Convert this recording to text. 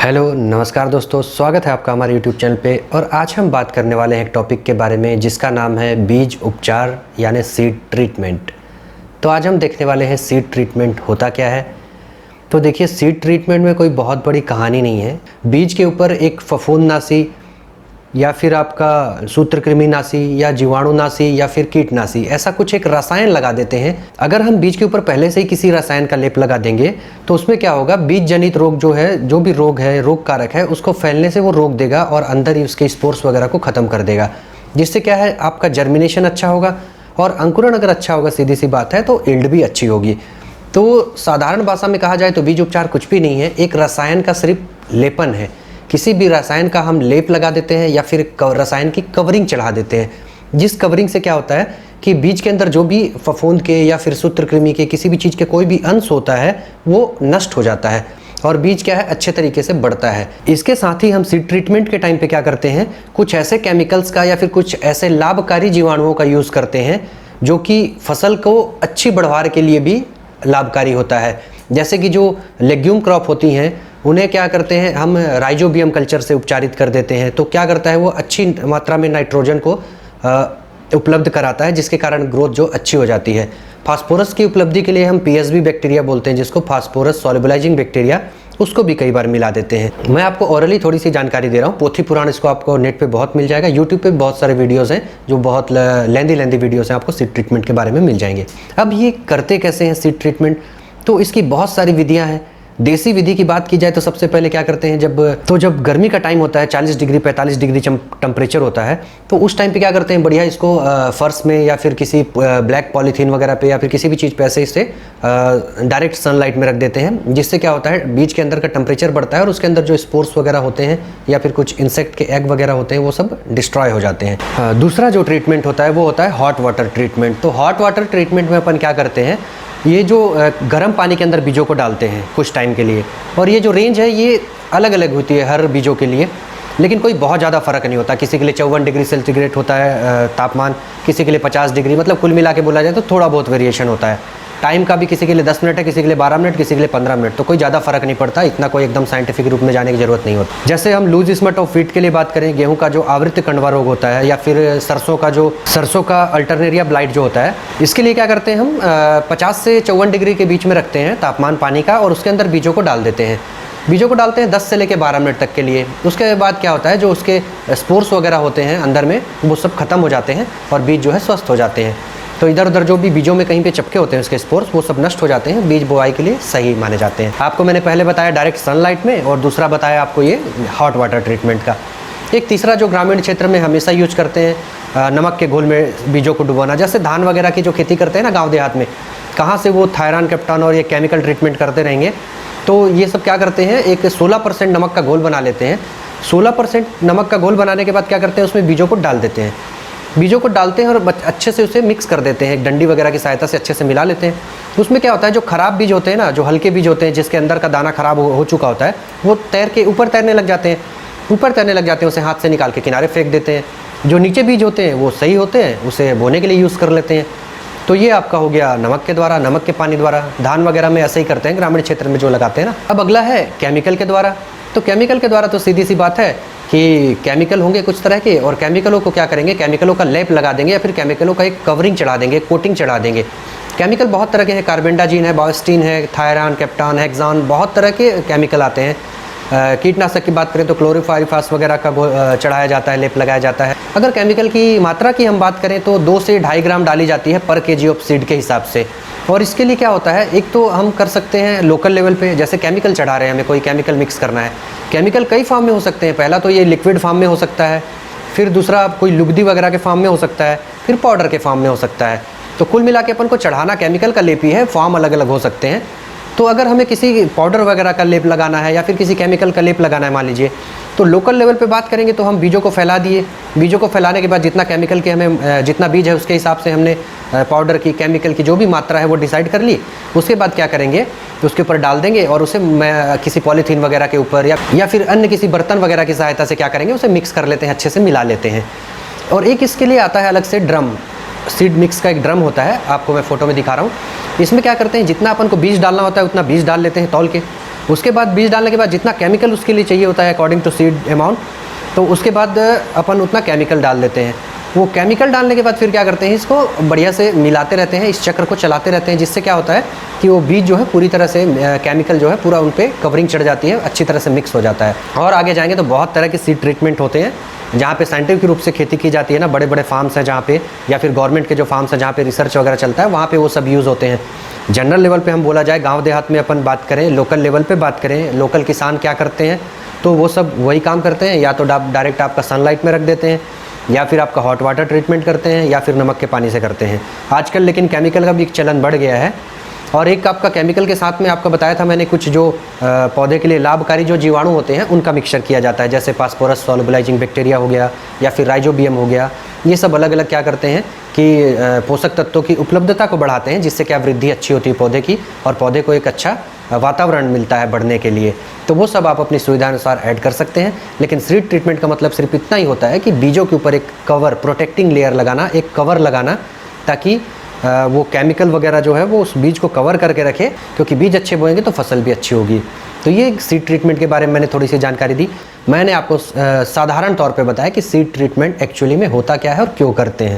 Hello नमस्कार दोस्तों, स्वागत है आपका हमारे YouTube चैनल पे। और आज हम बात करने वाले हैं एक टॉपिक के बारे में जिसका नाम है बीज उपचार यानी सीड ट्रीटमेंट। तो आज हम देखने वाले हैं सीड ट्रीटमेंट होता क्या है। तो देखिए, सीड ट्रीटमेंट में कोई बहुत बड़ी कहानी नहीं है। बीज के ऊपर एक फफूंदनाशी या फिर आपका सूत्रकृमिनाशी या जीवाणुनाशी या फिर कीटनाशी ऐसा कुछ एक रसायन लगा देते हैं। अगर हम बीज के ऊपर पहले से ही किसी रसायन का लेप लगा देंगे तो उसमें क्या होगा, बीज जनित रोग जो है, जो भी रोग है, रोग कारक है, उसको फैलने से वो रोक देगा और अंदर ही उसके स्पोर्स वगैरह को ख़त्म कर देगा। जिससे क्या है, आपका जर्मिनेशन अच्छा होगा और अंकुरण अगर अच्छा होगा, सीधी सी बात है, तो यील्ड भी अच्छी होगी। तो साधारण भाषा में कहा जाए तो बीज उपचार कुछ भी नहीं है, एक रसायन का सिर्फ लेपन है। किसी भी रसायन का हम लेप लगा देते हैं या फिर रसायन की कवरिंग चढ़ा देते हैं, जिस कवरिंग से क्या होता है कि बीज के अंदर जो भी फफूंद के या फिर सूत्रकृमि के किसी भी चीज़ के कोई भी अंश होता है वो नष्ट हो जाता है और बीज क्या है, अच्छे तरीके से बढ़ता है। इसके साथ ही हम सीड ट्रीटमेंट के टाइम पे क्या करते हैं, कुछ ऐसे केमिकल्स का या फिर कुछ ऐसे लाभकारी जीवाणुओं का यूज़ करते हैं जो कि फसल को अच्छी बढ़वार के लिए भी लाभकारी होता है। जैसे कि जो लेग्यूम क्रॉप होती हैं उन्हें क्या करते हैं, हम राइजोबियम कल्चर से उपचारित कर देते हैं। तो क्या करता है, वो अच्छी मात्रा में नाइट्रोजन को उपलब्ध कराता है, जिसके कारण ग्रोथ जो अच्छी हो जाती है। फास्फोरस की उपलब्धि के लिए हम पीएसबी बैक्टीरिया बोलते हैं, जिसको फास्फोरस सॉल्युबलाइजिंग बैक्टीरिया, उसको भी कई बार मिला देते हैं। मैं आपको ओरली थोड़ी सी जानकारी दे रहा हूँ, पोथी पुराण इसको आपको नेट पे बहुत मिल जाएगा। यूट्यूब पे बहुत सारे वीडियोस हैं जो बहुत लेंदी वीडियोस हैं, आपको सीड ट्रीटमेंट के बारे में मिल जाएंगे। अब ये करते कैसे हैं सीड ट्रीटमेंट, तो इसकी बहुत सारी विधियाँ हैं। देसी विधि की बात की जाए तो सबसे पहले क्या करते हैं, जब गर्मी का टाइम होता है, 40 डिग्री 45 डिग्री टेम्परेचर होता है, तो उस टाइम पे क्या करते हैं, बढ़िया इसको फर्श में या फिर किसी ब्लैक पॉलीथीन वगैरह पे या फिर किसी भी चीज़ पे ऐसे इसे डायरेक्ट सनलाइट में रख देते हैं। जिससे क्या होता है, बीज के अंदर का टेम्परेचर बढ़ता है और उसके अंदर जो स्पोर्स वगैरह होते हैं या फिर कुछ इंसेक्ट के एग वगैरह होते हैं वो सब डिस्ट्रॉय हो जाते हैं। दूसरा जो ट्रीटमेंट होता है वो होता है हॉट वाटर ट्रीटमेंट। तो हॉट वाटर ट्रीटमेंट में अपन क्या करते हैं, ये जो गर्म पानी के अंदर बीजों को डालते हैं कुछ टाइम के लिए, और ये जो रेंज है ये अलग अलग होती है हर बीजों के लिए, लेकिन कोई बहुत ज़्यादा फ़र्क नहीं होता। किसी के लिए 54 डिग्री सेंटीग्रेड होता है तापमान, किसी के लिए 50 डिग्री, मतलब कुल मिला के बोला जाए तो थोड़ा बहुत वेरिएशन होता है। टाइम का भी किसी के लिए 10 मिनट है, किसी के लिए 12 मिनट, किसी के लिए 15 मिनट, तो कोई ज़्यादा फ़र्क नहीं पड़ता। इतना कोई एकदम साइंटिफिक रूप में जाने की ज़रूरत नहीं होती। जैसे हम लूज स्मट ऑफ वीट के लिए बात करें, गेहूं का जो आवृत्त कंडवा रोग होता है, या फिर सरसों का अल्टरनेरिया ब्लाइट जो होता है, इसके लिए क्या करते हैं, हम 50 से 54 डिग्री के बीच में रखते हैं तापमान पानी का, और उसके अंदर बीजों को डाल देते हैं। बीजों को डालते हैं 10 से लेकर 12 मिनट तक के लिए। उसके बाद क्या होता है, जो उसके स्पोर्स वगैरह होते हैं अंदर में, वो सब खत्म हो जाते हैं और बीज जो है स्वस्थ हो जाते हैं। तो इधर उधर जो भी बीजों में कहीं पे चपके होते हैं उसके स्पोर्स, वो सब नष्ट हो जाते हैं, बीज बोआई के लिए सही माने जाते हैं। आपको मैंने पहले बताया डायरेक्ट सनलाइट में, और दूसरा बताया आपको ये हॉट वाटर ट्रीटमेंट का। एक तीसरा जो ग्रामीण क्षेत्र में हमेशा यूज करते हैं, नमक के घोल में बीजों को डुबाना। जैसे धान वगैरह की जो खेती करते हैं ना गाँव देहात में, कहाँ से वो थायरान कैप्टन और ये केमिकल ट्रीटमेंट करते रहेंगे, तो ये सब क्या करते हैं, एक 16% नमक का घोल बना लेते हैं। 16% नमक का घोल बनाने के बाद क्या करते हैं, उसमें बीजों को डाल देते हैं। बीजों को डालते हैं और अच्छे से उसे मिक्स कर देते हैं, एक डंडी वगैरह की सहायता से अच्छे से मिला लेते हैं। उसमें क्या होता है, जो खराब बीज होते हैं ना, जो हल्के बीज होते हैं जिसके अंदर का दाना खराब हो चुका होता है, वो ऊपर तैरने लग जाते हैं, उसे हाथ से निकाल के किनारे फेंक देते हैं। जो नीचे बीज होते हैं वो सही होते हैं, उसे बोने के लिए यूज़ कर लेते हैं। तो ये आपका हो गया नमक के द्वारा, नमक के पानी द्वारा। धान वगैरह में ऐसे ही करते हैं ग्रामीण क्षेत्र में जो लगाते हैं ना। अब अगला है केमिकल के द्वारा। तो केमिकल के द्वारा तो सीधी सी बात है कि केमिकल होंगे कुछ तरह के, और केमिकलों को क्या करेंगे, केमिकलों का लेप लगा देंगे या फिर केमिकलों का एक कवरिंग चढ़ा देंगे, कोटिंग चढ़ा देंगे। केमिकल बहुत तरह के हैं, कार्बेंडाजिन है, बायोस्टीन है, थायरान कैप्टन, हेक्सान, बहुत तरह के केमिकल आते हैं। कीटनाशक की बात करें तो क्लोरोफाइरिफास वगैरह का चढ़ाया जाता है, लेप लगाया जाता है। अगर केमिकल की मात्रा की हम बात करें तो 2 से 2.5 ग्राम डाली जाती है पर केजी ऑफ सीड के हिसाब से। और इसके लिए क्या होता है, एक तो हम कर सकते हैं लोकल लेवल पे, जैसे केमिकल चढ़ा रहे हैं, हमें कोई केमिकल मिक्स करना है। केमिकल कई फॉर्म में हो सकते हैं। पहला तो ये लिक्विड फॉर्म में हो सकता है, फिर दूसरा कोई लुगदी वगैरह के फॉर्म में हो सकता है, फिर पाउडर के फॉर्म में हो सकता है। तो कुल मिला के अपन को चढ़ाना केमिकल का लेप ही है, फॉर्म अलग अलग हो सकते हैं। तो अगर हमें किसी पाउडर वगैरह का लेप लगाना है या फिर किसी केमिकल का लेप लगाना है मान लीजिए, तो लोकल लेवल पे बात करेंगे तो हम बीजों को फैला दिए। बीजों को फैलाने के बाद जितना केमिकल के हमें जितना बीज है उसके हिसाब से हमने पाउडर की, केमिकल की जो भी मात्रा है वो डिसाइड कर ली। उसके बाद क्या करेंगे, तो उसके ऊपर डाल देंगे और उसे किसी पॉलीथीन वगैरह के ऊपर या फिर अन्य किसी बर्तन वगैरह की सहायता से क्या करेंगे, उसे मिक्स कर लेते हैं, अच्छे से मिला लेते हैं। और एक इसके लिए आता है अलग से ड्रम, सीड मिक्स का एक ड्रम होता है, आपको मैं फ़ोटो में दिखा रहा हूँ। इसमें क्या करते हैं, जितना अपन को बीज डालना होता है उतना बीज डाल लेते हैं तौल के, उसके बाद बीज डालने के बाद जितना केमिकल उसके लिए चाहिए होता है अकॉर्डिंग टू सीड अमाउंट, तो उसके बाद अपन उतना केमिकल डाल देते हैं। वो केमिकल डालने के बाद फिर क्या करते हैं, इसको बढ़िया से मिलाते रहते हैं, इस चक्र को चलाते रहते हैं, जिससे क्या होता है कि वो बीज जो है पूरी तरह से केमिकल जो है पूरा उन पर कवरिंग चढ़ जाती है, अच्छी तरह से मिक्स हो जाता है। और आगे जाएंगे तो बहुत तरह के सीड ट्रीटमेंट होते हैं जहाँ पे साइंटिफिक रूप से खेती की जाती है ना, बड़े बड़े फार्म्स हैं जहाँ पे, या फिर गवर्नमेंट के जो फार्म्स हैं जहाँ पे रिसर्च वगैरह चलता है, वहाँ पे वो सब यूज़ होते हैं। जनरल लेवल पे हम बोला जाए, गांव देहात में अपन बात करें, लोकल लेवल पे बात करें, लोकल किसान क्या करते हैं, तो वो सब वही काम करते हैं, या तो डायरेक्ट आपका सनलाइट में रख देते हैं, या फिर आपका हॉट वाटर ट्रीटमेंट करते हैं, या फिर नमक के पानी से करते हैं। आजकल लेकिन केमिकल का भी एक चलन बढ़ गया है। और एक आपका केमिकल के साथ में आपका बताया था मैंने, कुछ जो पौधे के लिए लाभकारी जो जीवाणु होते हैं उनका मिक्सचर किया जाता है, जैसे फास्फोरस सॉल्युबलाइजिंग बैक्टीरिया हो गया, या फिर राइजोबियम हो गया। ये सब अलग अलग क्या करते हैं कि पोषक तत्वों की उपलब्धता को बढ़ाते हैं, जिससे क्या वृद्धि अच्छी होती है पौधे की, और पौधे को एक अच्छा वातावरण मिलता है बढ़ने के लिए। तो वो सब आप अपनी सुविधा अनुसार ऐड कर सकते हैं। लेकिन सीड ट्रीटमेंट का मतलब सिर्फ इतना ही होता है कि बीजों के ऊपर एक कवर, प्रोटेक्टिंग लेयर लगाना, एक कवर लगाना, ताकि वो केमिकल वगैरह जो है वो उस बीज को कवर करके रखे, क्योंकि बीज अच्छे बोएंगे तो फसल भी अच्छी होगी। तो ये सीड ट्रीटमेंट के बारे में मैंने थोड़ी सी जानकारी दी। मैंने आपको साधारण तौर पे बताया कि सीड ट्रीटमेंट एक्चुअली में होता क्या है और क्यों करते हैं।